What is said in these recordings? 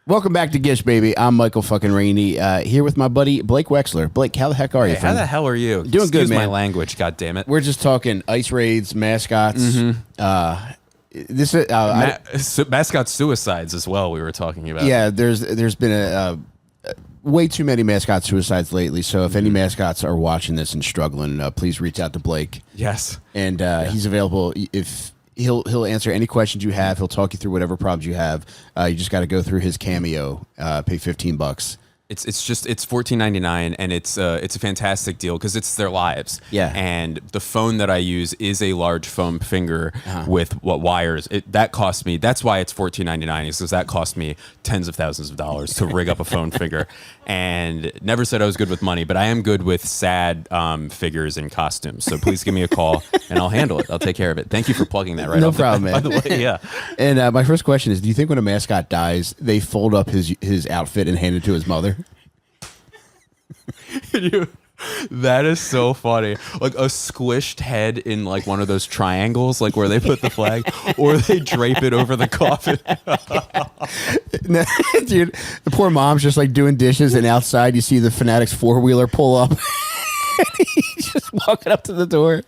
Welcome back to Gish, baby. I'm Michael fucking Rainey, here with my buddy Blake Wexler. Blake, how the heck are you? How the hell are you? Doing Excuse good, man. my language, God damn it. We're just talking ice raids, mascots. Mascot suicides as well. We were talking about. Yeah, there's been a way too many mascot suicides lately. So if any mascots are watching this and struggling, please reach out to Blake. Yes, and he's available if. He'll answer any questions you have. He'll talk you through whatever problems you have. You just got to go through his Cameo. Pay $15. It's $14.99, and it's a fantastic deal because it's their lives. Yeah. And the phone that I use is a large foam finger with wires. That cost me. That's why it's $14.99, is because that cost me tens of thousands of dollars to rig up a phone finger. And never said I was good with money, but I am good with sad figures and costumes. So please give me a call and I'll handle it. I'll take care of it. Thank you for plugging that. Right. No problem, man. By the way, yeah. And my first question is: do you think when a mascot dies, they fold up his outfit and hand it to his mother? That is so funny. Like a squished head in like one of those triangles, like where they put the flag, or they drape it over the coffin. Dude, the poor mom's just like doing dishes, and outside you see the Fanatics 4-wheeler pull up. He's just walking up to the door.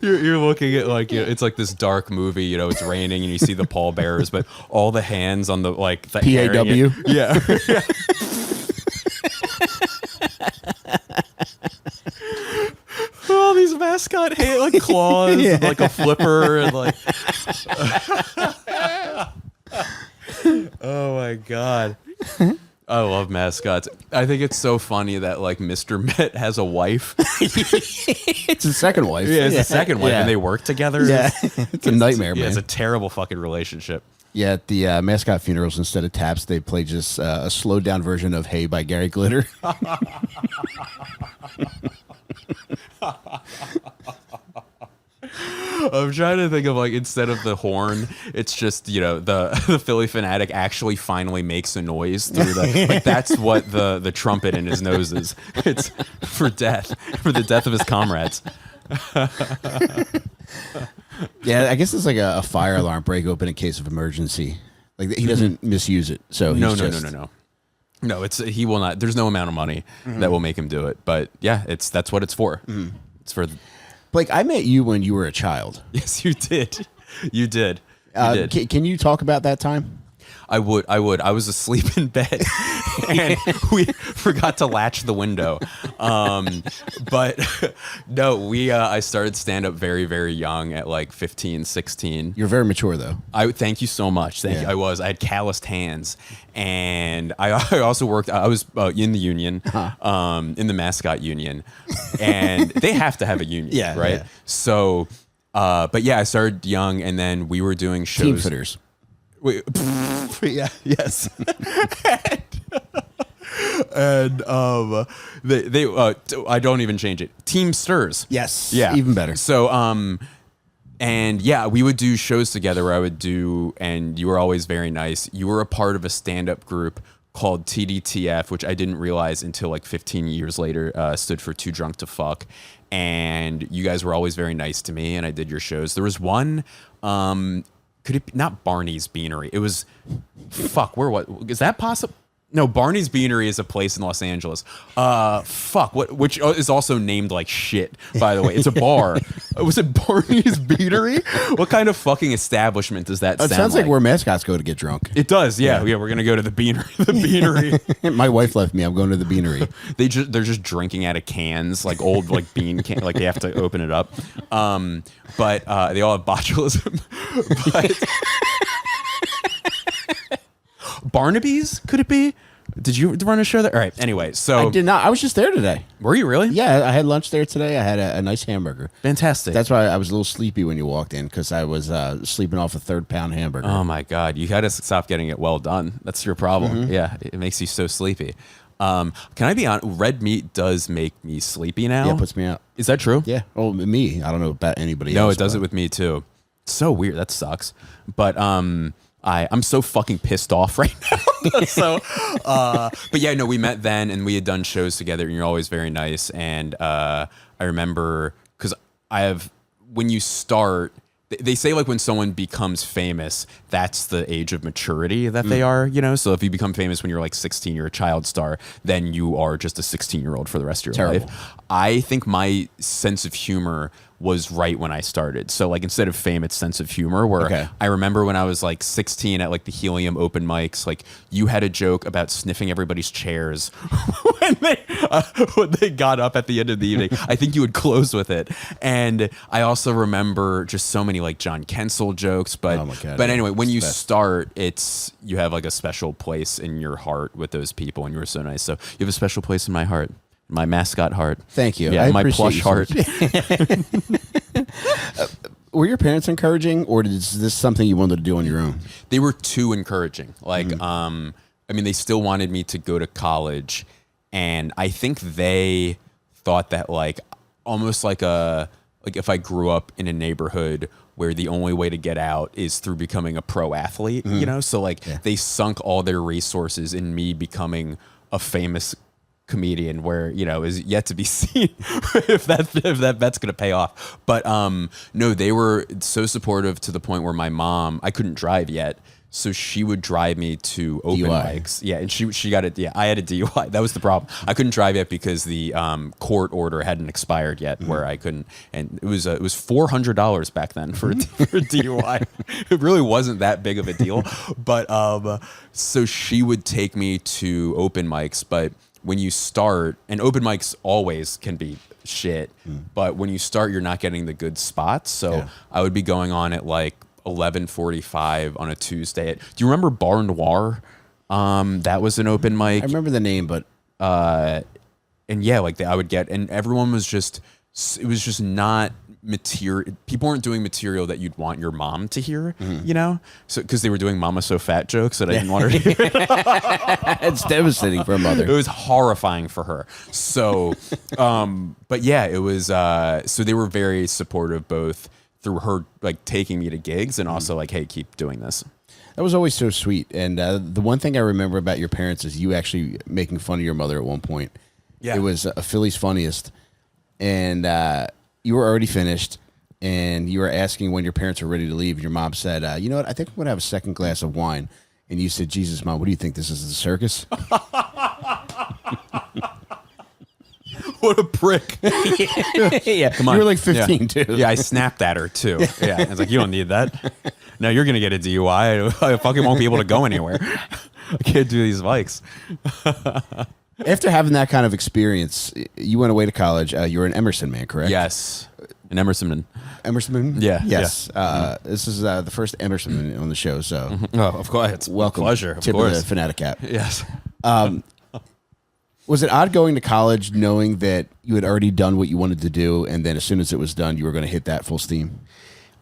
You're looking at like, you know, it's like this dark movie, you know, it's raining and you see the pallbearers, but all the hands on the like the PAW. Yeah. All these mascot like claws, and, like a flipper, and like. Oh my god. I love mascots. I think it's so funny that like Mr. Met has a wife. It's his second wife. Yeah, it's a second wife, and they work together. Yeah, it's a nightmare, man. It's a terrible fucking relationship. Yeah, at the mascot funerals, instead of taps, they play just a slowed down version of "Hey" by Gary Glitter. I'm trying to think of like, instead of the horn, it's just, you know, the Philly Fanatic actually finally makes a noise through the like, that's what the trumpet in his nose is. It's for the death of his comrades. Yeah, I guess it's like a fire alarm break open in case of emergency. Like he doesn't misuse it. So No, it's he will not. There's no amount of money that will make him do it. But yeah, that's what it's for. It's for. Blake, I met you when you were a child. Yes, you did. You did. Can you talk about that time? I would. I was asleep in bed and we forgot to latch the window. But no, I started stand up very, very young at like 15, 16. You're very mature though. Thank you so much. Thank you. I had calloused hands, and I also worked. I was in the union, in the mascot union, and they have to have a union, right? Yeah. So, but yeah, I started young, and then we were doing shows. Team fitters. Wait, yeah, yes. and they I don't even change it. Teamsters. Yes. Yeah. Even better. So and yeah, we would do shows together where I would do, and you were always very nice. You were a part of a stand-up group called TDTF, which I didn't realize until like 15 years later, stood for Too Drunk to Fuck. And you guys were always very nice to me, and I did your shows. There was one, could it be, not Barney's Beanery? It was, what is that possible? No, Barney's Beanery is a place in Los Angeles. Which is also named like shit, by the way. It's a bar. Was it Barney's Beanery? What kind of fucking establishment does that sound like? It sounds like where mascots go to get drunk. It does, yeah. We're going to go to the Beanery. The Beanery. My wife left me. I'm going to the Beanery. They're just drinking out of cans, like old like bean can, like they have to open it up. But they all have botulism. But Barnaby's, could it be? Did you run a show there? All right. Anyway, so I did not. I was just there today. Were you really? Yeah, I had lunch there today. I had a nice hamburger. Fantastic. That's why I was a little sleepy when you walked in, because I was sleeping off a 3-pound hamburger. Oh my god, you got to stop getting it well done. That's your problem. Yeah, it makes you so sleepy. Can I be honest? Red meat does make me sleepy now. Yeah, it puts me out. Is that true? Yeah. Well, me. I don't know about anybody else. No, it does it with me too. It's so weird. That sucks. But I'm so fucking pissed off right now. So, but yeah, no, we met then and we had done shows together, and you're always very nice. And I remember, because when you start they say like when someone becomes famous, that's the age of maturity that they are, you know? So if you become famous when you're like 16, you're a child star, then you are just a 16-year-old for the rest of your life. I think my sense of humor was right when I started. So like instead of fame, it's sense of humor, where I remember when I was like 16 at like the Helium open mics, like you had a joke about sniffing everybody's chairs when they got up at the end of the evening. I think you would close with it. And I also remember just so many like John Kensel jokes, but anyway, when you start, you have like a special place in your heart with those people, and you were so nice. So you have a special place in my heart. My mascot heart. Thank you. Yeah, my plush heart. Were your parents encouraging, or is this something you wanted to do on your own? They were too encouraging. Like, I mean, they still wanted me to go to college, and I think they thought that like almost like if I grew up in a neighborhood where the only way to get out is through becoming a pro athlete, you know? So like they sunk all their resources in me becoming a famous comedian, where, you know, is yet to be seen if that bet's gonna pay off. But no, they were so supportive to the point where my mom, I couldn't drive yet, so she would drive me to open mics. Yeah, and she got it. Yeah, I had a DUI. That was the problem. I couldn't drive yet because the court order hadn't expired yet, where I couldn't. And it was $400 back then for a DUI. It really wasn't that big of a deal. But so she would take me to open mics, but when you start, and open mics always can be shit, but when you start, you're not getting the good spots. So I would be going on at like 11:45 on a Tuesday. Do you remember Bar Noir? That was an open mic. I remember the name, but and yeah, like I would get, and everyone was just, it was just not material. People weren't doing material that you'd want your mom to hear, you know? So because they were doing "Mama So Fat" jokes that I didn't want her to hear. It's devastating for a mother. It was horrifying for her. So, but yeah, it was. So they were very supportive, both through her like taking me to gigs and also like, hey, keep doing this. That was always so sweet. And the one thing I remember about your parents is you actually making fun of your mother at one point. Yeah, it was a Philly's Funniest, and you were already finished, and you were asking when your parents were ready to leave. And your mom said, you know what, I think I'm going to have a second glass of wine. And you said, Jesus, Mom, what do you think? This is the circus? What a prick. Yeah, come on. You were like 15, too. Yeah, I snapped at her, too. Yeah, I was like, you don't need that. No, you're going to get a DUI. I fucking won't be able to go anywhere. I can't do these mics. After having that kind of experience, you went away to college. You were an Emerson man, correct? Yes, an Emerson man. Emerson man? Yeah. Yes. Yeah. This is the first Emerson man on the show, so. Oh, of course. It's welcome. Pleasure, of Tip course. Of the Fanatic Cap. Yes. Was it odd going to college knowing that you had already done what you wanted to do, and then as soon as it was done, you were going to hit that full steam?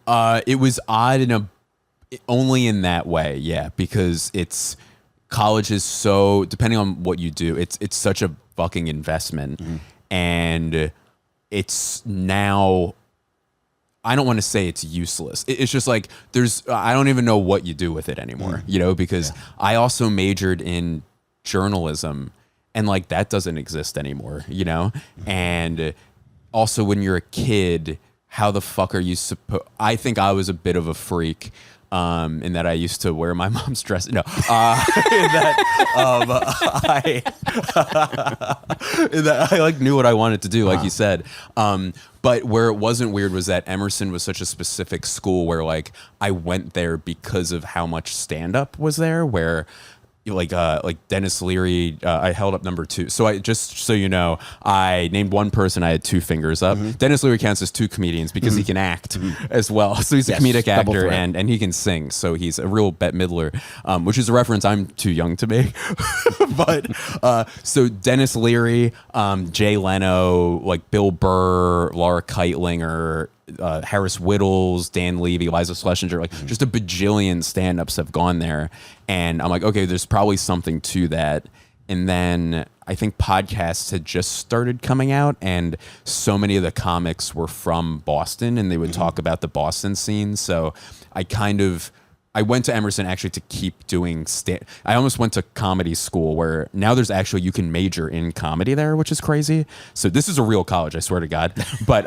It was odd only in that way, yeah, because college is so, depending on what you do, it's such a fucking investment, and it's now, I don't want to say it's useless. It's just like I don't even know what you do with it anymore, you know, because I also majored in journalism, and like that doesn't exist anymore, you know? And also when you're a kid, how the fuck are you supposed, I think I was a bit of a freak. In that I used to wear my mom's dress. No, I like knew what I wanted to do, like you said. But where it wasn't weird was that Emerson was such a specific school where like I went there because of how much stand-up was there, where like Dennis Leary, I held up number 2. So just so you know, I named one person, I had 2 fingers up. Dennis Leary counts as 2 comedians because he can act as well. So he's a comedic actor and he can sing. So he's a real Bette Midler, which is a reference I'm too young to make. But so Dennis Leary, Jay Leno, like Bill Burr, Laura Keitlinger, Harris Whittles, Dan Levy, Liza Schlesinger, like just a bajillion stand-ups have gone there. And I'm like, okay, there's probably something to that. And then I think podcasts had just started coming out, and so many of the comics were from Boston, and they would talk about the Boston scene. So I went to Emerson actually to keep doing I almost went to comedy school, where now there's actually, you can major in comedy there, which is crazy. So this is a real college, I swear to God. But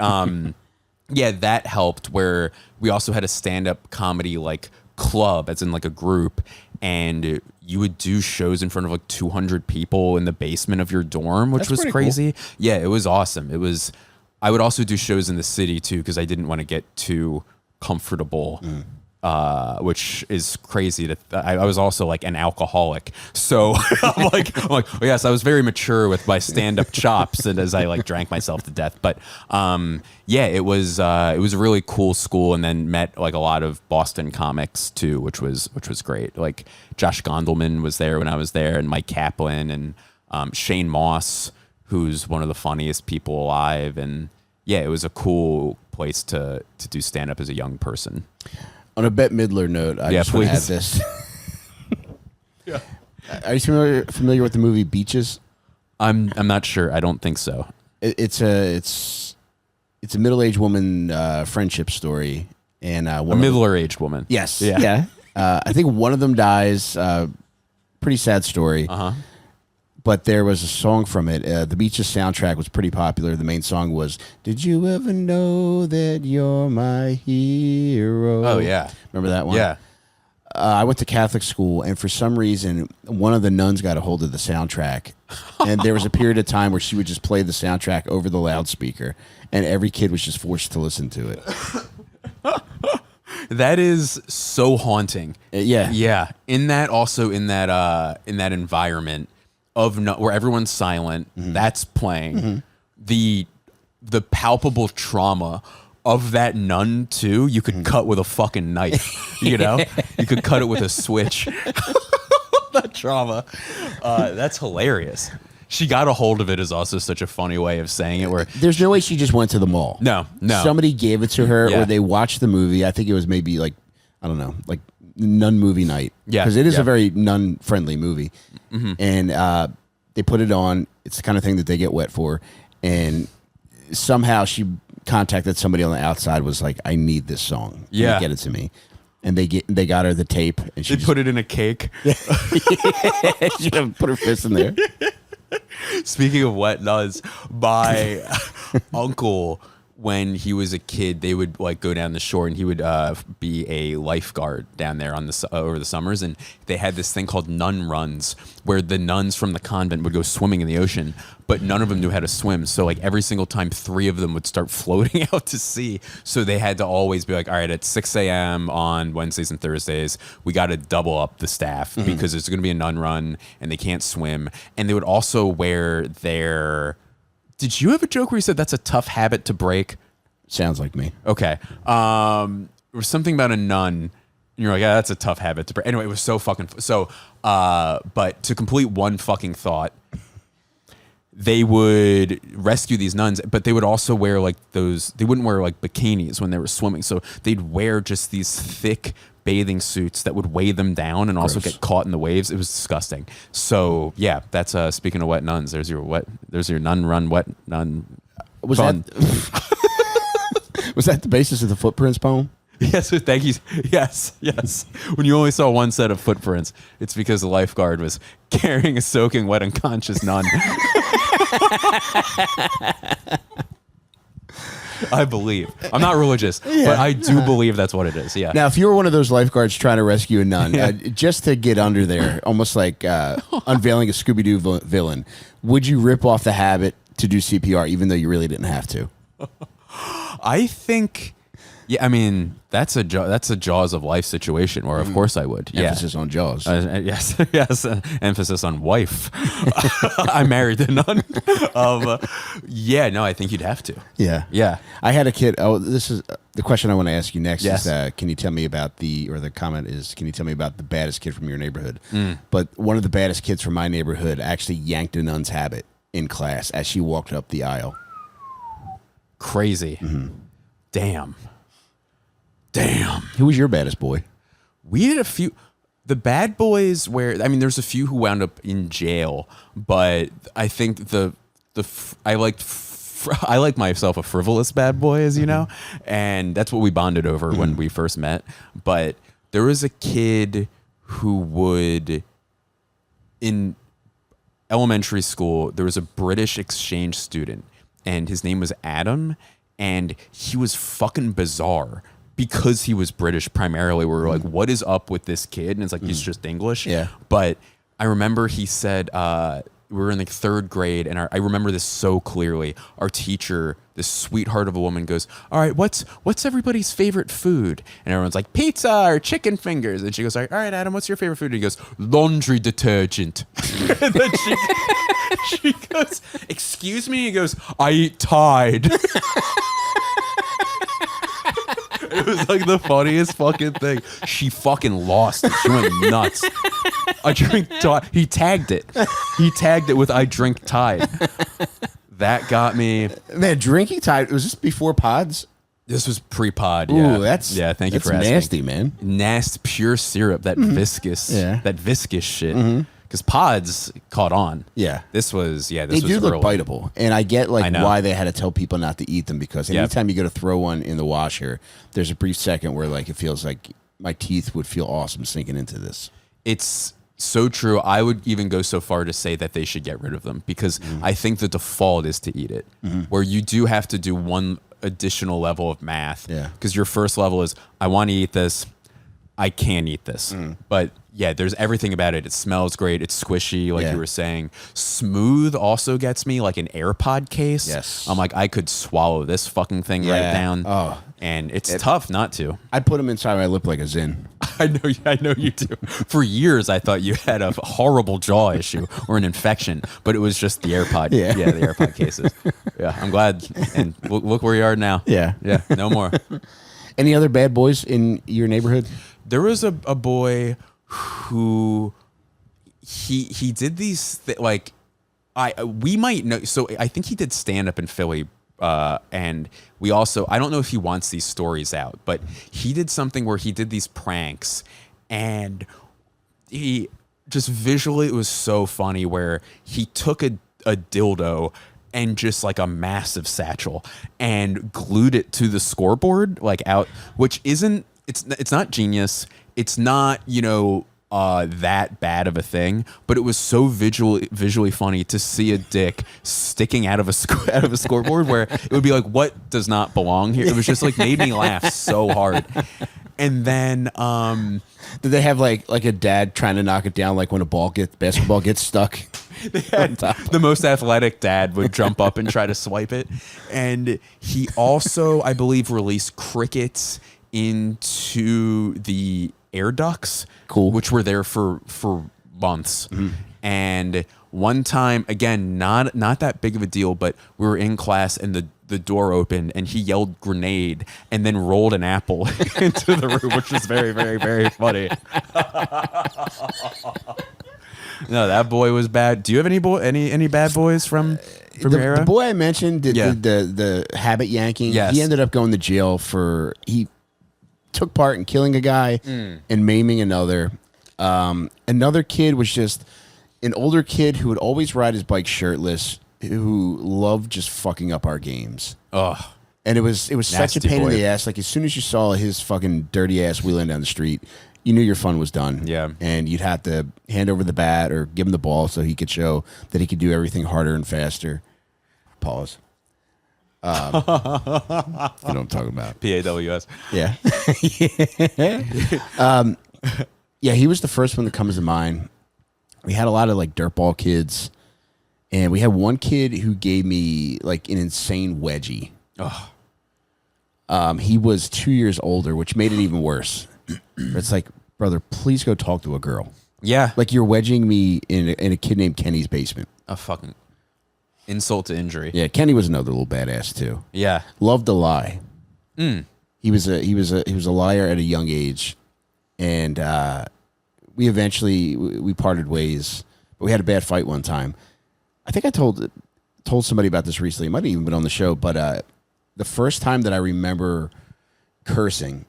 yeah, that helped. Where we also had a stand-up comedy like club, as in like a group, and you would do shows in front of like 200 people in the basement of your dorm, which was crazy. Cool. Yeah, it was awesome. It was. I would also do shows in the city too because I didn't want to get too comfortable. Which is crazy. I was also like an alcoholic, so I'm like, oh, yes, I was very mature with my stand-up chops, and as I like drank myself to death. But yeah, it was a really cool school, and then met like a lot of Boston comics too, which was great. Like Josh Gondelman was there when I was there, and Mike Kaplan, and Shane Moss, who's one of the funniest people alive, and yeah, it was a cool place to do stand-up as a young person. On a Bette Midler note, I just want to add this. Yeah. Are you familiar with the movie Beaches? I'm not sure. I don't think so. It's a middle-aged woman friendship story, and a middle-aged woman. Yes. Yeah. I think one of them dies. Pretty sad story. But there was a song from it. The Beaches soundtrack was pretty popular. The main song was, "Did you ever know that you're my hero?" Oh, yeah. Remember that one? Yeah. I went to Catholic school, and for some reason, one of the nuns got a hold of the soundtrack. And there was a period of time where she would just play the soundtrack over the loudspeaker, and every kid was just forced to listen to it. That is so haunting. Yeah. Yeah. In that environment of where everyone's silent, that's playing. The palpable trauma of that nun too, you could cut with a fucking knife. You know, you could cut it with a switch. That trauma, that's hilarious. She got a hold of it is also such a funny way of saying it. Where there's no way she just went to the mall. No. Somebody gave it to her, or they watched the movie. I think it was maybe like, I don't know, like nun movie night. Yeah, because it is a very nun friendly movie, and they put it on. It's the kind of thing that they get wet for, and somehow she contacted somebody on the outside. Was like, I need this song. Yeah, get it to me. And they got her the tape, and she put it in a cake. She put her fist in there. Speaking of wet nuns, my uncle, when he was a kid, they would like go down the shore, and he would be a lifeguard down there on over the summers, and they had this thing called nun runs, where the nuns from the convent would go swimming in the ocean, but none of them knew how to swim. So like every single time, 3 of them would start floating out to sea. So they had to always be like, all right, at 6 a.m. on Wednesdays and Thursdays, we got to double up the staff because there's going to be a nun run, and they can't swim. And they would also wear their... Did you have a joke where you said that's a tough habit to break? Sounds like me. Okay. There was something about a nun, and you're like, yeah, that's a tough habit to break. Anyway, it was so fucking... but to complete one fucking thought, they would rescue these nuns, but they would also wear like those... They wouldn't wear like bikinis when they were swimming, so they'd wear just these thick bathing suits that would weigh them down and also get caught in the waves. It was disgusting. So yeah, that's speaking of wet nuns. There's your nun run wet nun. Was that was that the basis of the Footprints poem? Yes, thank you. Yes. When you only saw one set of footprints, it's because the lifeguard was carrying a soaking wet unconscious nun. I believe. I'm not religious, but I do believe that's what it is. Yeah. Now, if you were one of those lifeguards trying to rescue a nun, just to get under there, almost like unveiling a Scooby-Doo villain, would you rip off the habit to do CPR even though you really didn't have to? I think... Yeah, I mean, that's a Jaws of life situation where, of course, I would. Emphasis on Jaws. Yes. Emphasis on wife. I married the nun. I think you'd have to. Yeah. I had a kid. Oh, this is the question I want to ask you next. Yes. Is, can you tell me about the comment is, can you tell me about the baddest kid from your neighborhood? But one of the baddest kids from my neighborhood actually yanked a nun's habit in class as she walked up the aisle. Crazy. Damn. Who was your baddest boy? We had a few. The bad boys there's a few who wound up in jail, but I think I like myself a frivolous bad boy, as you know, and that's what we bonded over when we first met. But there was a kid who would, in elementary school, there was a British exchange student, and his name was Adam. and he was fucking bizarre because he was British primarily. We were like, what is up with this kid? And it's like, he's just English. Yeah. But I remember he said, we were in the third grade, and I remember this so clearly. Our teacher, this sweetheart of a woman, goes, all right, what's everybody's favorite food? And everyone's like, pizza or chicken fingers. And she goes, all right, Adam, what's your favorite food? And he goes, laundry detergent. And then she goes, excuse me? He goes, I eat Tide. It was like the funniest fucking thing. She fucking lost it. She went nuts. I drink Tide. He tagged it. He tagged it with I drink Tide. That got me. Man, drinking Tide, was this before pods? This was pre-pod. Yeah. Ooh, thank you for asking. That's nasty, man. Nasty, pure syrup, that viscous shit. Because pods caught on. Yeah. This was They do look biteable. And I get why they had to tell people not to eat them, because anytime you go to throw one in the washer, there's a brief second where it feels like my teeth would feel awesome sinking into this. It's so true. I would even go so far to say that they should get rid of them, because I think the default is to eat it, where you do have to do one additional level of math. Yeah. Because your first level is, I want to eat this. I can eat this. But yeah, there's everything about it. It smells great. It's squishy, like you were saying. Smooth also gets me, like an AirPod case. Yes. I'm like, I could swallow this fucking thing right down. Oh. And it's tough not to. I put them inside my lip like a Zin. I know you do. For years, I thought you had a horrible jaw issue or an infection, but it was just the AirPod. Yeah, the AirPod cases. Yeah, I'm glad. And look where you are now. Yeah. Yeah, no more. Any other bad boys in your neighborhood? There was a boy who he did these we might know. So I think he did stand up in Philly, and we also, I don't know if he wants these stories out, but he did something where he did these pranks, and he just visually, it was so funny, where he took a dildo and just like a massive satchel and glued it to the scoreboard, out, which isn't, it's not genius. It's not, that bad of a thing, but it was so visually funny to see a dick sticking out of a scoreboard, where it would be like, what does not belong here? It was just made me laugh so hard. And then did they have like a dad trying to knock it down, like when basketball gets stuck? The most athletic dad would jump up and try to swipe it. And he also, I believe, released crickets into the air ducts, which were there for months. And one time, again, not that big of a deal, but we were in class and the door opened and he yelled grenade and then rolled an apple into the room, which was very, very, very funny. No, that boy was bad. Do you have any bad boys from your era? The boy I mentioned did the habit yanking. Yes. He ended up going to jail he took part in killing a guy and maiming another. Another kid was just an older kid who would always ride his bike shirtless, who loved just fucking up our games. Ugh. And it was such a pain in the ass. Like, as soon as you saw his fucking dirty ass wheeling down the street, you knew your fun was done. Yeah. And you'd have to hand over the bat or give him the ball so he could show that he could do everything harder and faster. Pause. You know what I'm talking about. PAWS. Yeah. Yeah, he was the first one that comes to mind. We had a lot of dirtball kids, and we had one kid who gave me an insane wedgie. He was 2 years older, which made it even worse. It's like, brother, please go talk to a girl. Yeah. Like, you're wedging me in a kid named Kenny's basement. A fucking insult to injury. Yeah, Kenny was another little badass too. Yeah. Loved to lie. He was a liar at a young age, and we parted ways. But we had a bad fight one time. I think I told somebody about this recently. It might have even been on the show, but the first time that I remember cursing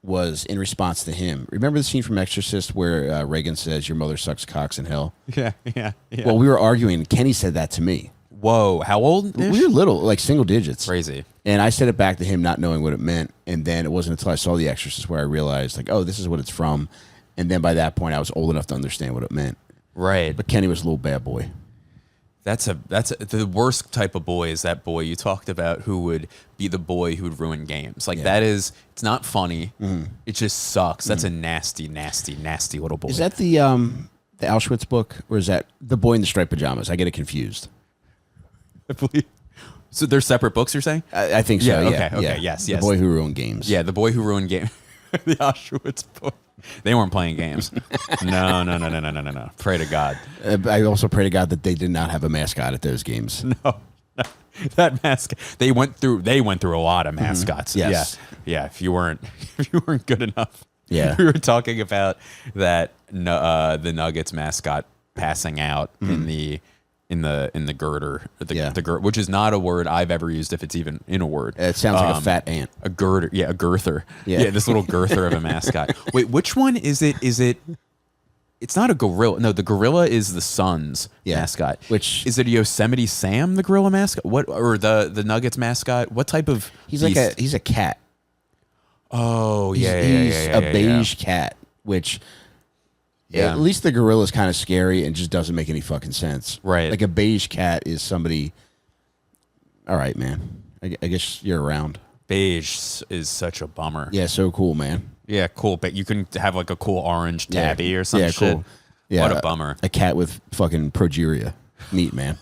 was in response to him. Remember the scene from Exorcist where Reagan says, "Your mother sucks cocks in hell"? Yeah. Well, we were arguing, and Kenny said that to me. Whoa, how old? We were little, like single digits. Crazy. And I said it back to him, not knowing what it meant. And then it wasn't until I saw The Exorcist where I realized, oh, this is what it's from. And then by that point, I was old enough to understand what it meant. Right. But Kenny was a little bad boy. That's the worst type of boy is that boy you talked about who would be the boy who would ruin games. Like it's not funny. It just sucks. That's a nasty, nasty, nasty little boy. Is that the Auschwitz book, or is that The Boy in the Striped Pajamas? I get it confused. I believe. So they're separate books, you're saying? I think so. Yeah. Okay. Yes. The Boy Who Ruined Games. Yeah, the boy who ruined game. The Auschwitz boy. They weren't playing games. No. Pray to God. I also pray to God that they did not have a mascot at those games. No. That mascot. They went through a lot of mascots. Yes. Yeah. If you weren't good enough. Yeah. We were talking about that the Nuggets mascot passing out in the girder, the girder, which is not a word I've ever used if it's even in a word. It sounds like a fat ant. A girder, a girther. Yeah, this little girther of a mascot. Wait, which one is it? Is it? It's not a gorilla. No, the gorilla is the Suns mascot. Which is it? Yosemite Sam, the gorilla mascot? What, or the Nuggets mascot? What type of? He's a cat. Oh He's a beige cat, which. Yeah. At least the gorilla is kind of scary and just doesn't make any fucking sense. Right. Like a beige cat is somebody. All right, man. I guess you're around. Beige is such a bummer. Yeah, so cool, man. Yeah, cool. But you can have like a cool orange tabby or some shit. Cool. Yeah, what a bummer. A cat with fucking progeria. Neat, man.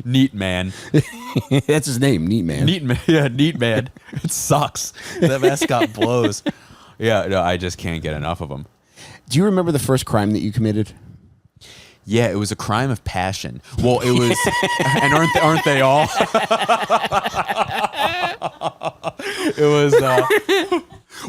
Neat man. That's his name, Neat Man. Neat man. Yeah, Neat Man. It sucks. That mascot blows. Yeah, no, I just can't get enough of them. Do you remember the first crime that you committed? Yeah, it was a crime of passion. Well, it was, and aren't they all? It was.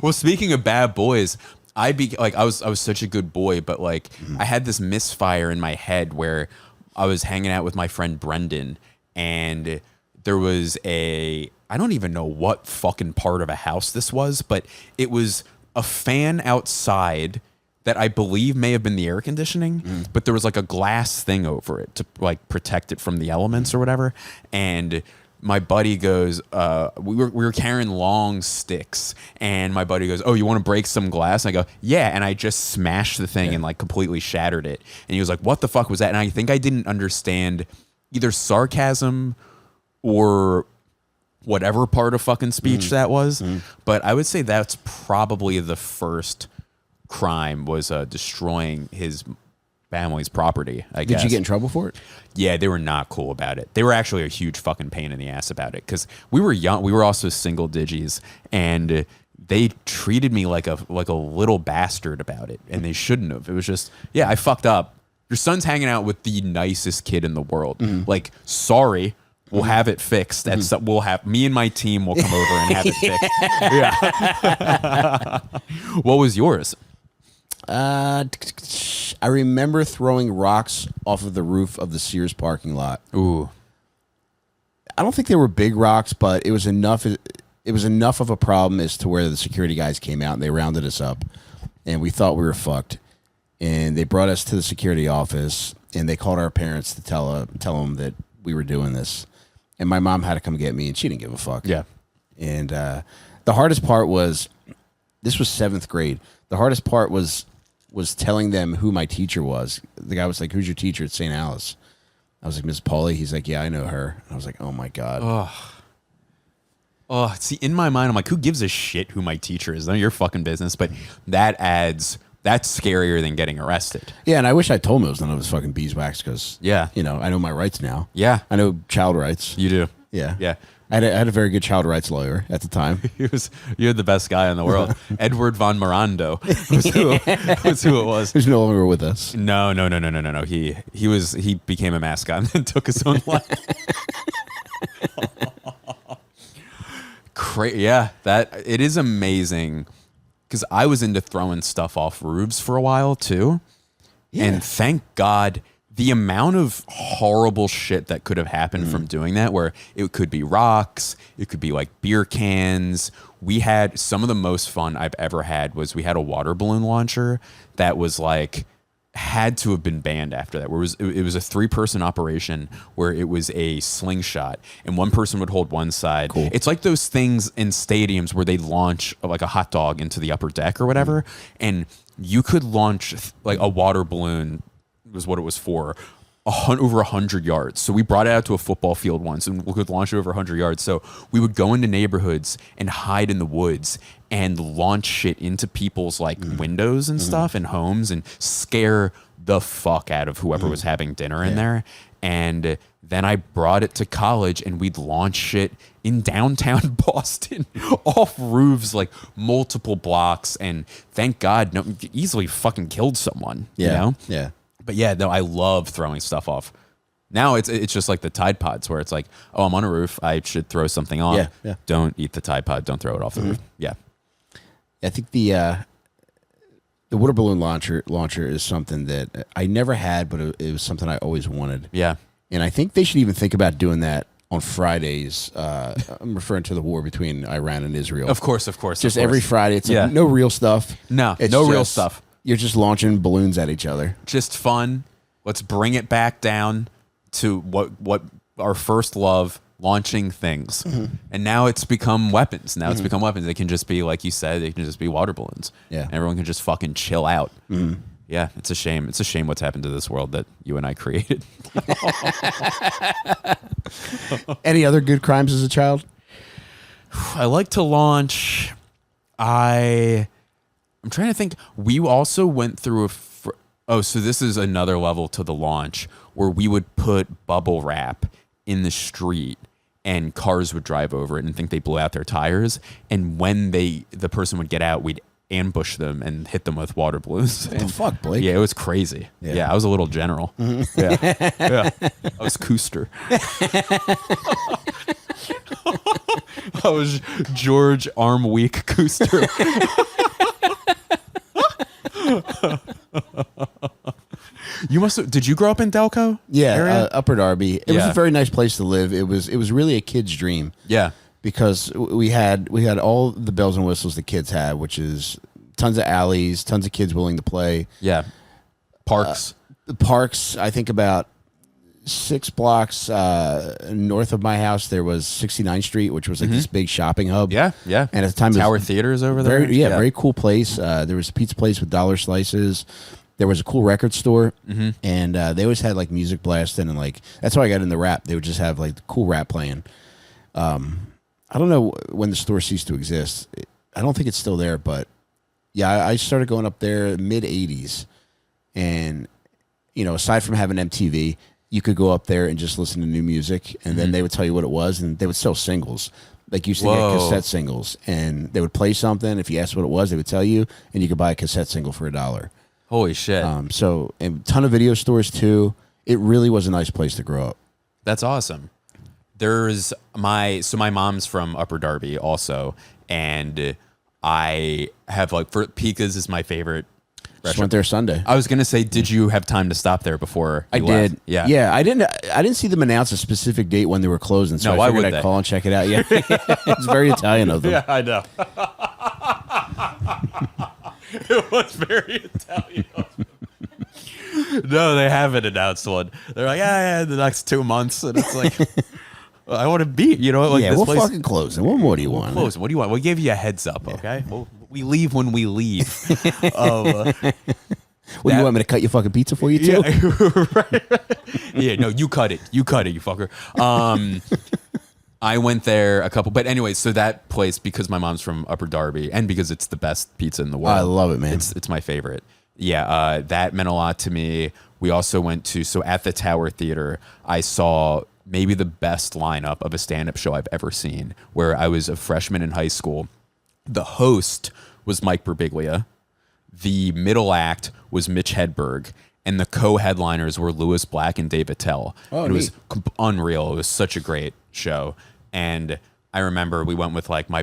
Well, speaking of bad boys, I was such a good boy, but like I had this misfire in my head where I was hanging out with my friend Brendan, and there was I don't even know what fucking part of a house this was, but it was a fan outside that I believe may have been the air conditioning, but there was like a glass thing over it to like protect it from the elements or whatever. And my buddy goes, we were carrying long sticks, and my buddy goes, "Oh, you want to break some glass?" And I go, "Yeah," and I just smashed the thing and like completely shattered it. And he was like, "What the fuck was that?" And I think I didn't understand either sarcasm or whatever part of fucking speech that was. But I would say that's probably the first crime, was destroying his family's property, I guess. Did you get in trouble for it? Yeah, they were not cool about it. They were actually a huge fucking pain in the ass about it, because we were young. We were also single diggies, and they treated me like a little bastard about it, and they shouldn't have. It was just, yeah, I fucked up. Your son's hanging out with the nicest kid in the world. Like, sorry. We'll have it fixed. We'll have me and my team will come over and have it fixed. Yeah. What was yours? I remember throwing rocks off of the roof of the Sears parking lot. Ooh. I don't think they were big rocks, but it was enough. It was enough of a problem as to where the security guys came out and they rounded us up, and we thought we were fucked. And they brought us to the security office, and they called our parents to tell them that we were doing this. And my mom had to come get me, and she didn't give a fuck. Yeah. And the hardest part was, this was 7th grade. The hardest part was telling them who my teacher was. The guy was like, "Who's your teacher at St. Alice?" I was like, "Miss Pauly." He's like, "Yeah, I know her." I was like, "Oh my God." Oh, see, in my mind, I'm like, who gives a shit who my teacher is? None of your fucking business. But that's scarier than getting arrested. Yeah, and I wish I told him it was none of his fucking beeswax, because, yeah, you know, I know my rights now. Yeah. I know child rights. You do. Yeah. Yeah. I had a very good child rights lawyer at the time. You're the best guy in the world. Edward von Mirando was who it was. He's no longer with us. No. He became a mascot and then took his own life. Yeah, it is amazing, because I was into throwing stuff off roofs for a while too. Yeah. And thank God, the amount of horrible shit that could have happened from doing that, where it could be rocks, it could be like beer cans. We had some of the most fun I've ever had was we had a water balloon launcher that was like, had to have been banned after that. Where it was a 3-person operation where it was a slingshot and one person would hold one side. Cool. It's like those things in stadiums where they launch like a hot dog into the upper deck or whatever, and you could launch like a water balloon was what it was for. Over 100 yards. So we brought it out to a football field once and we could launch it over 100 yards. So we would go into neighborhoods and hide in the woods and launch shit into people's like windows and stuff and homes and scare the fuck out of whoever was having dinner in there. And then I brought it to college and we'd launch shit in downtown Boston off roofs, like multiple blocks. And thank God, no, easily fucking killed someone. Yeah. You know? Yeah. But yeah, no, I love throwing stuff off. Now it's just like the Tide Pods where it's like, oh, I'm on a roof. I should throw something off. Yeah, yeah. Don't eat the Tide Pod. Don't throw it off the roof. Yeah. I think the water balloon launcher is something that I never had, but it was something I always wanted. Yeah. And I think they should even think about doing that on Fridays. I'm referring to the war between Iran and Israel. Of course. Just every Friday. It's like no real stuff. No, it's no real stuff. You're just launching balloons at each other. Just fun. Let's bring it back down to what our first love, launching things. And now it's become weapons. Now it's become weapons. They can just be, like you said, they can just be water balloons. Yeah. And everyone can just fucking chill out. Yeah, it's a shame. It's a shame what's happened to this world that you and I created. Any other good crimes as a child? I like to launch. I'm trying to think. We also went through so this is another level to the launch where we would put bubble wrap in the street and cars would drive over it and think they blew out their tires. And when the person would get out, we'd ambush them and hit them with water balloons. What the fuck, Blake? Yeah, it was crazy. Yeah, I was a little general. Yeah. I was Cooster. I was George Arm Weak Cooster. Did you grow up in Delco? Yeah, Upper Darby. It was Yeah. a very nice place to live. It was really a kid's dream. Yeah. Because we had all the bells and whistles the kids had, which is tons of alleys, tons of kids willing to play. Yeah. Parks. The parks, I think about 6 blocks north of my house, there was 69th Street, which was like this big shopping hub. Yeah. And at the time, Tower Theaters over there. Very cool place. There was a pizza place with dollar slices. There was a cool record store, and they always had like music blasting, and like that's how I got into rap. They would just have like cool rap playing. I don't know when the store ceased to exist. I don't think it's still there, but yeah, I started going up there mid '80s, and aside from having MTV, you could go up there and just listen to new music, and then they would tell you what it was, and they would sell singles. Like you used to get cassette singles, and they would play something. If you asked what it was, they would tell you, and you could buy a cassette single for $1. Holy shit. So a ton of video stores too. It really was a nice place to grow up. That's awesome. There's my mom's from Upper Darby also, and I have Pika's is my favorite Just went there Sunday. I was gonna say, did you have time to stop there before you I left? did. Yeah. I didn't see them announce a specific date when they were closing, so I figured I'd call and check it out. Yeah, it's very Italian of them. Yeah, I know. It was very Italian of them. No, they haven't announced one. They're like, yeah, the next 2 months, and it's like, well, I want to be, like this we're place. fucking closing. What more do you want? Closing. What do you want? We gave you a heads up, okay? Well, we leave when we leave. What do you want me to cut your fucking pizza for you too? Yeah, right. Yeah, no, you cut it. You fucker. I went there a couple, but anyway, so that place, because my mom's from Upper Darby and because it's the best pizza in the world. I love it, man. It's my favorite. Yeah, that meant a lot to me. We also went to, at the Tower Theater, I saw maybe the best lineup of a stand-up show I've ever seen, where I was a freshman in high school. The host was Mike Birbiglia. The middle act was Mitch Hedberg. And the co-headliners were Lewis Black and Dave Attell. Oh, it was unreal. It was such a great show. And I remember we went with like my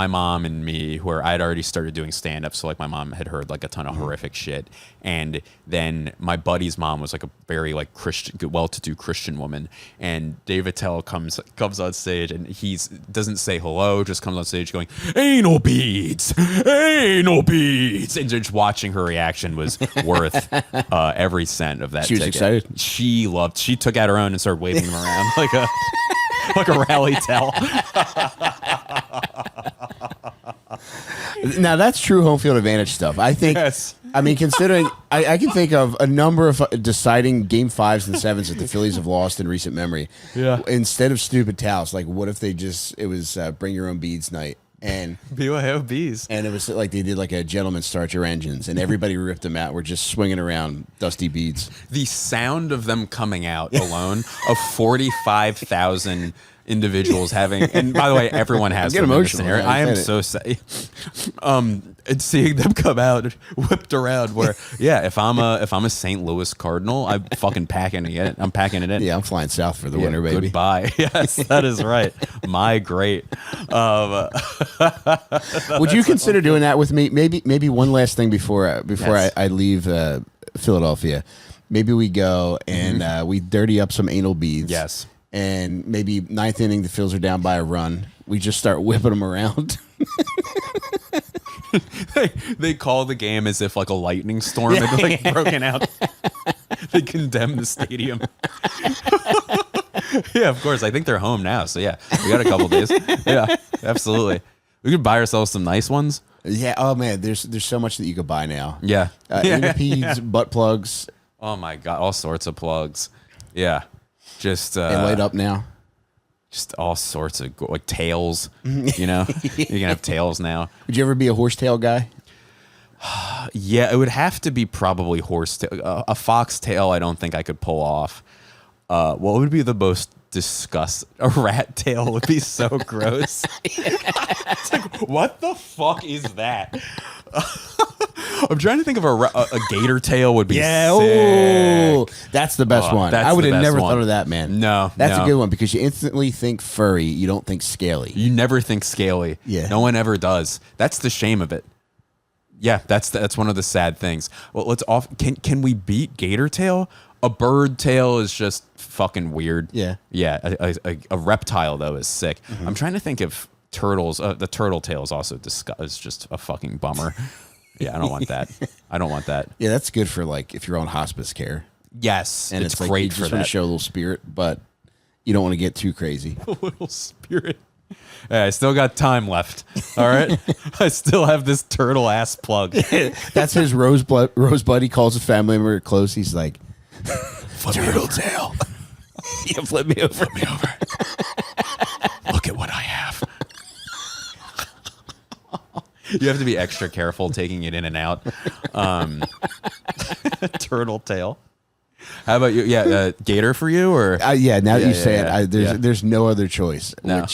mom and me, where I'd already started doing stand-up. So like my mom had heard like a ton of horrific shit. And then my buddy's mom was like a very like Christian, well-to-do Christian woman. And Dave Attell comes on stage and doesn't say hello, just comes on stage going, anal beads. And just watching her reaction was worth every cent of that She was ticket. excited. She took out her own and started waving them around like a rally towel. Now that's true home field advantage stuff. I think I mean, considering I can think of a number of deciding game 5s and 7s that the Phillies have lost in recent memory. Yeah. Instead of stupid towels, like what if it was bring your own beads night, and BYOBs. And it was like they did like a gentleman start your engines, and everybody ripped them out. We're just swinging around dusty beads. The sound of them coming out alone of 45,000 individuals having, and by the way, everyone has get them emotional. in this scenario. I am so sad. And seeing them come out whipped around. Where if I'm a St. Louis Cardinal, I'm fucking packing it. I'm packing it in. Yeah, I'm flying south for the winter, baby. Goodbye. Yes, that is right. My great. Would you consider doing that with me? Maybe one last thing before I leave Philadelphia. Maybe we go and we dirty up some anal beads. Yes. And maybe 9th inning, the Phils are down by a run. We just start whipping them around. They call the game as if like a lightning storm had like broken out. They condemn the stadium. Yeah, of course. I think they're home now. So yeah, we got a couple days. Yeah, absolutely. We could buy ourselves some nice ones. Yeah. Oh man, there's so much that you could buy now. Yeah. Anal butt plugs. Oh my God, all sorts of plugs. Yeah. Just they light up now. Just all sorts of like tails. You know, you can have tails now. Would you ever be a horsetail guy? Yeah, it would have to be probably horsetail. A foxtail, I don't think I could pull off. What would be the most disgust? A rat tail would be so gross. It's like, what the fuck is that? I'm trying to think of a gator tail would be sick. Oh, that's the best one. I would have never thought of that, man. No, that's a good one because you instantly think furry. You don't think scaly. You never think scaly. Yeah, no one ever does. That's the shame of it. Yeah, that's one of the sad things. Well, can we beat gator tail? A bird tail is just fucking weird. Yeah, yeah. A reptile though is sick. Mm-hmm. I'm trying to think of turtles. The turtle tail is also is just a fucking bummer. Yeah, I don't want that. I don't want that. Yeah, that's good for like if you're on hospice care. Yes, and it's great like you for just that. Want to show a little spirit, but you don't want to get too crazy. A little spirit. Yeah, I still got time left. All right, I still have this turtle ass plug. That's his rosebud. He calls a family member close. He's like, turtle tail. Yeah, flip me over. Flip me over. Look at what I have. You have to be extra careful taking it in and out. Turtle tail. How about you? Yeah, gator for you, or yeah. Now that you say it, there's no other choice. No,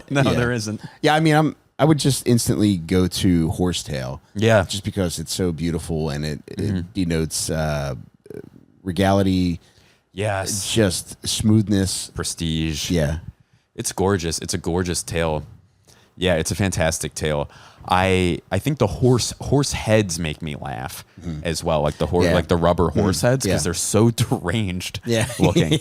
there isn't. Yeah, I mean, I would just instantly go to horsetail. Yeah, just because it's so beautiful and it denotes regality. Yes, just smoothness, prestige. Yeah, it's gorgeous. It's a gorgeous tail. Yeah, it's a fantastic tail. I think the horse heads make me laugh as well, like the like the rubber horse heads, because they're so deranged looking.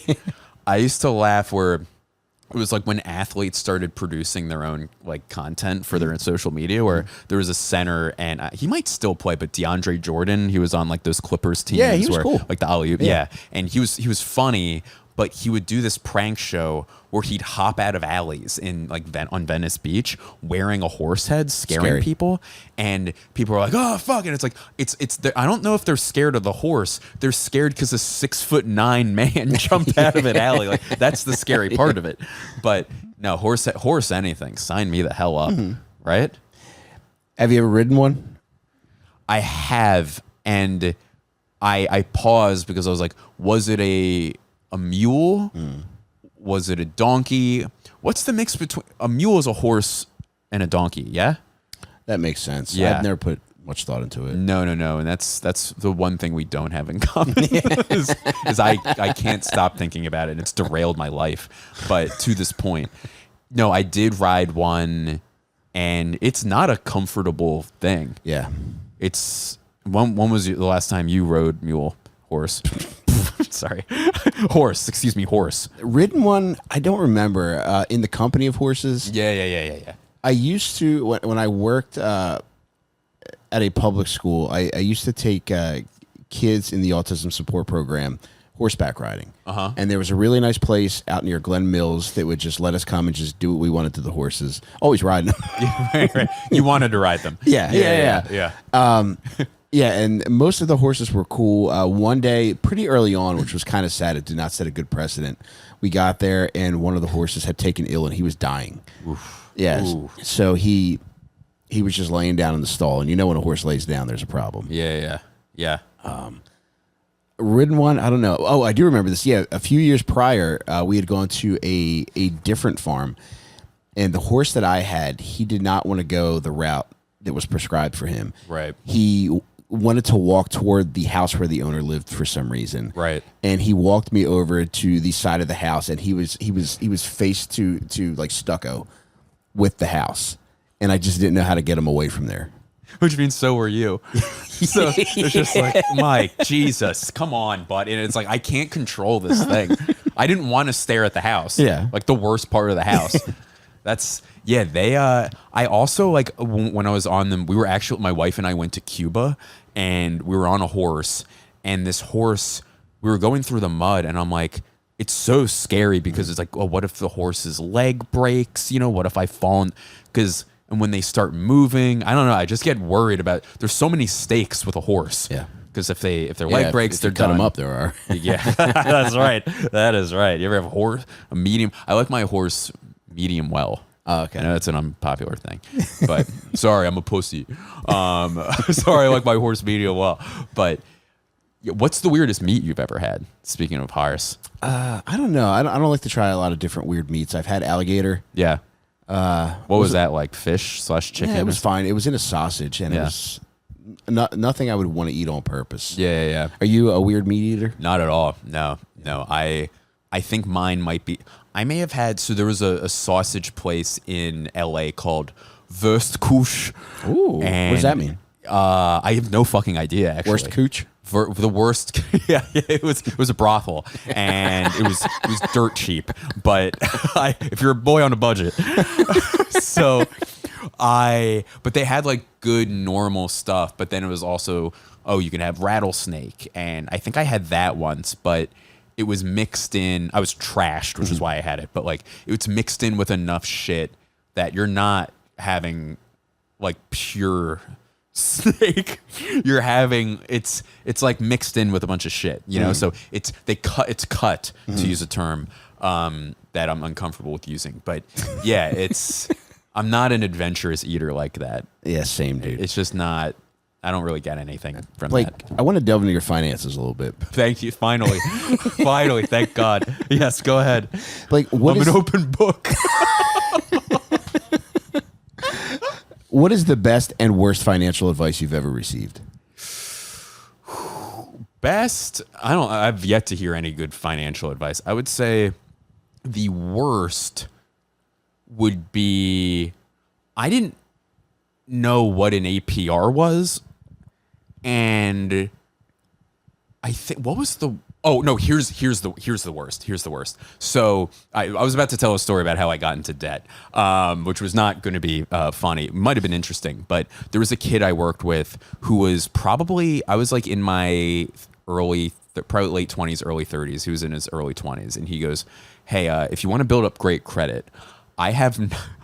I used to laugh where it was like when athletes started producing their own like content for their social media, where there was a center and he might still play, but DeAndre Jordan, he was on like those Clippers teams. Yeah, he was cool. Like the alley-oop. Yeah, and he was funny. But he would do this prank show where he'd hop out of alleys in like on Venice Beach wearing a horse head, scaring people, and people are like, "Oh fuck!" And it's like it's. I don't know if they're scared of the horse. They're scared because a 6'9" man jumped out of an alley. Like that's the scary part of it. But no, horse anything. Sign me the hell up, right? Have you ever ridden one? I have, and I paused because I was like, was it a mule? Was it a donkey? What's the mix between a mule is a horse and a donkey? Yeah, that makes sense. Yeah, I've never put much thought into it. No, and that's the one thing we don't have in common. is I can't stop thinking about it. It's derailed my life. But to this point, no, I did ride one, and it's not a comfortable thing. Yeah, it's when was the last time you rode horse? Sorry. Horse. Ridden one, I don't remember. In the company of horses. Yeah. I used to, when I worked at a public school, I used to take kids in the autism support program horseback riding. And there was a really nice place out near Glen Mills that would just let us come and just do what we wanted to the horses. Always riding them. Right. You wanted to ride them. Yeah. Yeah, and most of the horses were cool. One day, pretty early on, which was kind of sad, it did not set a good precedent. We got there, and one of the horses had taken ill, and he was dying. Oof. Yes. Ooh. So he was just laying down in the stall, and when a horse lays down, there's a problem. Yeah. Ridden one, I don't know. Oh, I do remember this. Yeah, a few years prior, we had gone to a different farm, and the horse that I had, he did not want to go the route that was prescribed for him. Right. He wanted to walk toward the house where the owner lived for some reason. Right. And he walked me over to the side of the house, and he was faced to like stucco with the house, and I just didn't know how to get him away from there. Which means so were you. So it's just like, Mike, Jesus, come on, bud. And it's like, I can't control this thing. I didn't want to stare at the house. Yeah. Like the worst part of the house. I also, like, when I was on them, we were actually, my wife and I went to Cuba, and we were on a horse, and this horse, we were going through the mud, and I'm like, it's so scary because it's like, oh, what if the horse's leg breaks? What if I fall? And when they start moving, I don't know. I just get worried about. There's so many stakes with a horse. Yeah. Because if their leg breaks, if they're cut done. them up. There are. Yeah, that's right. That is right. You ever have a medium? I like my horse medium well. Oh, okay. I know that's an unpopular thing, but sorry, I'm a pussy. Sorry, I like my horse medium well. But what's the weirdest meat you've ever had? Speaking of horse, I don't know. I don't like to try a lot of different weird meats. I've had alligator. Yeah. What was that like? Fish/chicken? Yeah, it was fine. It was in a sausage, and it was nothing I would want to eat on purpose. Yeah. Are you a weird meat eater? Not at all. No. I think mine might be. I may have had. So there was a sausage place in L.A. called Wurstkuch. Ooh, what does that mean? I have no fucking idea. Actually, Worst cooch. The worst. Yeah, it was a brothel, and it was dirt cheap. But if you're a boy on a budget, but they had like good normal stuff. But then it was also, you can have rattlesnake, and I think I had that once, but it was mixed in. I was trashed, which is why I had it. But like, it's mixed in with enough shit that you're not having like pure snake. You're having it's like mixed in with a bunch of shit, so it's cut to use a term that I'm uncomfortable with using, but yeah, I'm not an adventurous eater like that. Yeah, same, dude. It's just not. I don't really get anything from Blake, that. I want to delve into your finances a little bit. Thank you. Finally, thank God. Yes, go ahead. Blake, I'm an open book. What is the best and worst financial advice you've ever received? Best? I've yet to hear any good financial advice. I would say the worst would be, I didn't know what an APR was. And I think, what was the, oh no, here's the worst. So I was about to tell a story about how I got into debt, which was not going to be funny. It might have been interesting, but there was a kid I worked with who was I was like in my probably late 20s, early 30s. He was in his early 20s, and he goes, hey, if you want to build up great credit, I have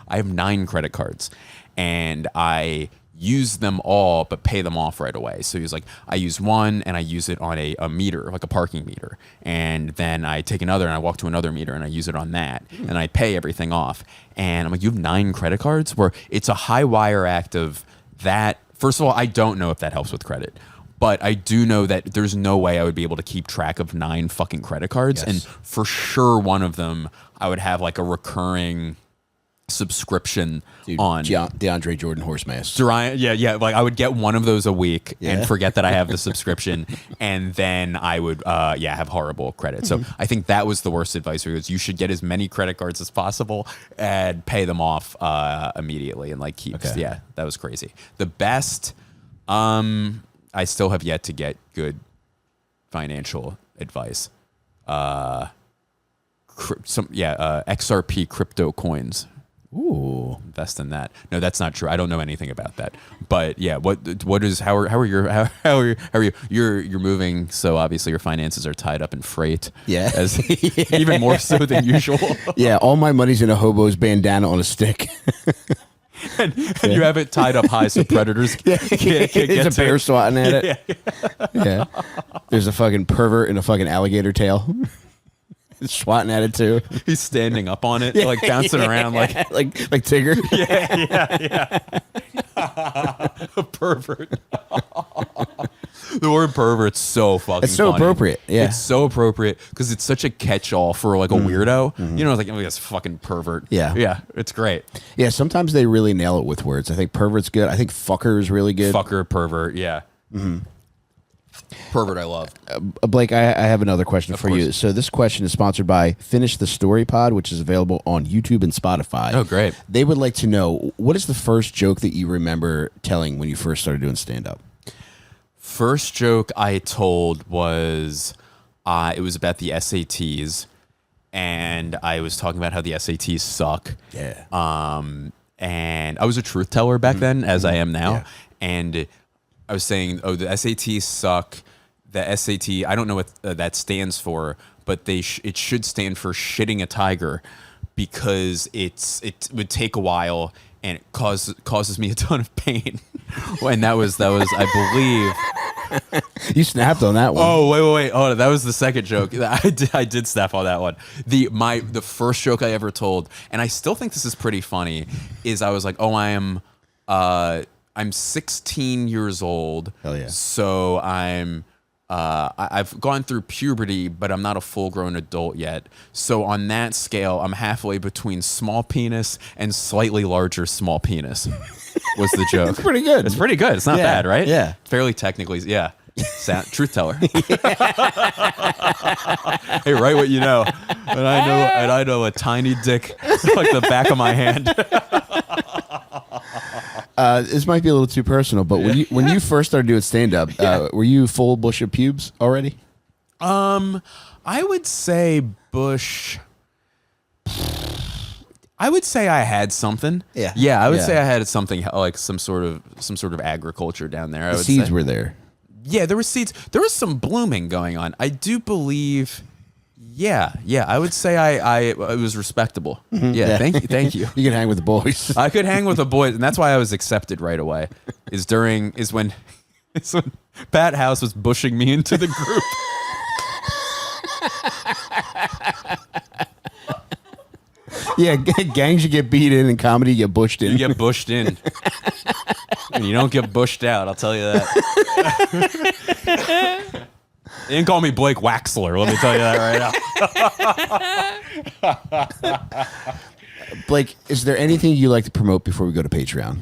9 credit cards, and I use them all but pay them off right away. So he was like, I use one and I use it on a meter, like a parking meter, and then I take another and I walk to another meter and I use it on that, and I pay everything off. And I'm like, you have 9 credit cards? Where it's a high wire act of that. First of all, I don't know if that helps with credit, but I do know that there's no way I would be able to keep track of 9 fucking credit cards. Yes. And for sure one of them I would have like a recurring subscription. Dude, on DeAndre Jordan horse mask. Yeah. Like I would get one of those a week and forget that I have the subscription, and then I would have horrible credit. So I think that was the worst advice. Because you should get as many credit cards as possible and pay them off immediately and like keep. Okay. Yeah, that was crazy. The best. I still have yet to get good financial advice. XRP crypto coins. Ooh, invest in that. No, that's not true. I don't know anything about that. But yeah, how are you? You're moving, so obviously your finances are tied up in freight. Yeah, even more so than usual. Yeah, all my money's in a hobo's bandana on a stick. and you have it tied up high so predators can't get It's a bear swatting at it. Yeah. Yeah. There's a fucking pervert in a fucking alligator tail. Swatting at it too. He's standing up on it, like bouncing around like Tigger. Yeah. A pervert. The word pervert's so fucking It's so funny. appropriate. Yeah. It's so appropriate because it's such a catch-all for like a weirdo. You know, like, oh, this fucking pervert. Yeah. Yeah. It's great. Yeah, sometimes they really nail it with words. I think pervert's good. I think fucker is really good. Fucker, pervert. Yeah. Pervert, I love. Blake, I have another question for you. course. So this question is sponsored by Finish the Story Pod, which is available on YouTube and Spotify. Oh, great. They would like to know, what is the first joke that you remember telling when you first started doing stand-up? First joke I told was it was about the SATs, and I was talking about how the SATs suck. Yeah. And I was a truth teller back then, as I am now. Yeah. And I was saying, oh, the SATs suck. The SAT, I don't know what that stands for, but it should stand for shitting a tiger, because it would take a while and it causes me a ton of pain. And that was I believe. You snapped on that one. Oh, wait. Oh, that was the second joke. I did snap on that one. The first joke I ever told, and I still think this is pretty funny, is I was like, oh, I'm 16 years old. Hell yeah. So I've gone through puberty, but I'm not a full-grown adult yet. So on that scale, I'm halfway between small penis and slightly larger small penis. Was the joke. It's pretty good. It's pretty good. It's not bad, right? Yeah. Fairly technically, yeah. Truth teller. Hey, write what you know. And I know a tiny dick like the back of my hand. This might be a little too personal, but when you first started doing stand-up, were you full bush of pubes already? I would say bush. I would say I had something. Yeah. I would say I had something like some sort of agriculture down there. The seeds were there. Yeah, there were seeds. There was some blooming going on. I do believe. Yeah. I would say I was respectable. Yeah. Thank you. You could hang with the boys. I could hang with the boys, and that's why I was accepted right away. Is when Pat House was bushing me into the group. Yeah, gangs you get beat in, and comedy you get bushed in. You get bushed in. And you don't get bushed out, I'll tell you that. They didn't call me Blake Wexler, let me tell you that right now. Blake, is there anything you like to promote before we go to Patreon?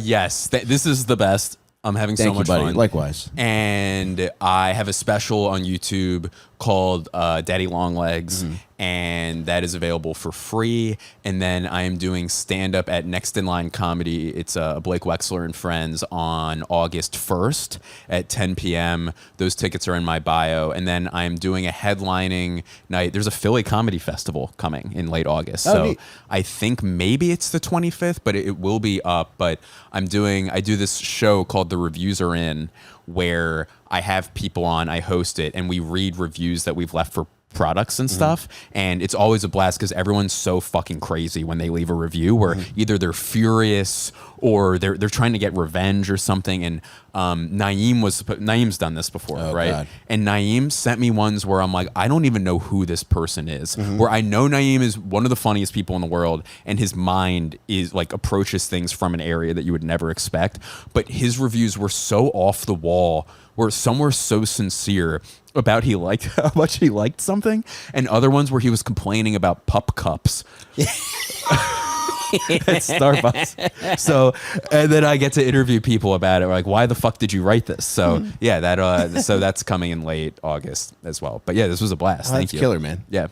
Yes. This is the best. I'm having so much fun. Likewise. And I have a special on YouTube called Daddy Longlegs, and that is available for free. And then I am doing stand-up at Next in Line Comedy. It's Blake Wexler and Friends on August 1st at 10 p.m. Those tickets are in my bio. And then I'm doing a headlining night. There's a Philly Comedy Festival coming in late August. So neat. I think maybe it's the 25th, but it will be up. But I do this show called The Reviews Are In, where I have people on, I host it, and we read reviews that we've left for products and stuff. And it's always a blast because everyone's so fucking crazy when they leave a review, where either they're furious or they're trying to get revenge or something. And Naeem's done this before, right? God. And Naeem sent me ones where I'm like, I don't even know who this person is. Where I know Naeem is one of the funniest people in the world, and his mind is like approaches things from an area that you would never expect. But his reviews were so off the wall, where some were so sincere about how much he liked something, and other ones where he was complaining about pup cups at Starbucks. So, and then I get to interview people about it. Like, why the fuck did you write this? So yeah, so that's coming in late August as well. But yeah, this was a blast. Thank you. Killer, man. Yeah.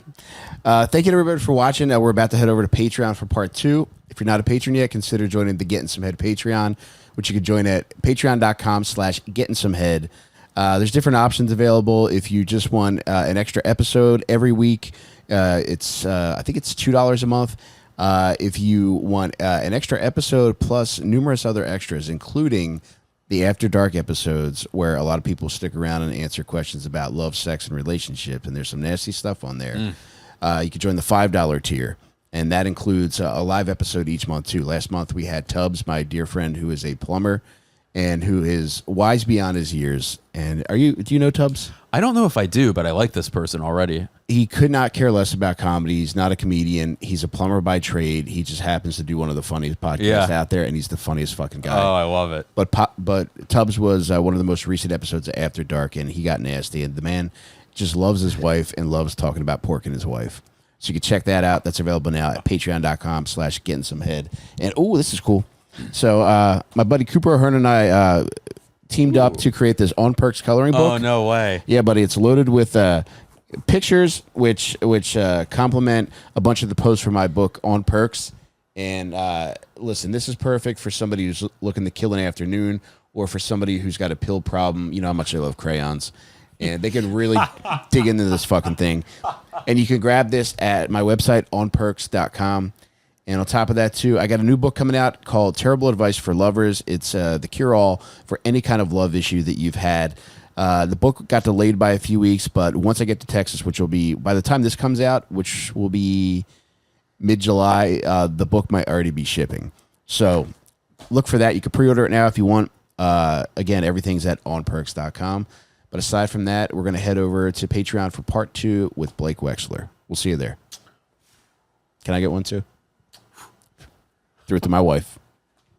Thank you to everybody for watching. We're about to head over to Patreon for part 2. If you're not a patron yet, consider joining the Getting Some Head Patreon, which you can join at patreon.com/gettingsomehead. There's different options available. If you just want an extra episode every week, it's I think it's $2 a month. If you want an extra episode plus numerous other extras, including the After Dark episodes, where a lot of people stick around and answer questions about love, sex, and relationships, and there's some nasty stuff on there. You can join the $5 tier. And that includes a live episode each month, too. Last month, we had Tubbs, my dear friend, who is a plumber and who is wise beyond his years. And do you know Tubbs? I don't know if I do, but I like this person already. He could not care less about comedy. He's not a comedian. He's a plumber by trade. He just happens to do one of the funniest podcasts out there, and he's the funniest fucking guy. Oh, I love it. But Tubbs was one of the most recent episodes of After Dark, and he got nasty. And the man just loves his wife and loves talking about porking his wife. So you can check that out. That's available now at patreon.com/gettingsomehead. And, this is cool. So my buddy Cooper Ahern and I teamed up to create this On Perks coloring book. Oh, no way. Yeah, buddy. It's loaded with pictures which complement a bunch of the posts from my book On Perks. And listen, this is perfect for somebody who's looking to kill an afternoon or for somebody who's got a pill problem. You know how much I love crayons. And they can really dig into this fucking thing. And you can grab this at my website, onperks.com. And on top of that, too, I got a new book coming out called Terrible Advice for Lovers. It's the cure-all for any kind of love issue that you've had. The book got delayed by a few weeks, but once I get to Texas, which will be, by the time this comes out, which will be mid-July, the book might already be shipping. So look for that. You can pre-order it now if you want. Again, everything's at onperks.com. But aside from that, we're going to head over to Patreon for part 2 with Blake Wexler. We'll see you there. Can I get one, too? Threw it to my wife.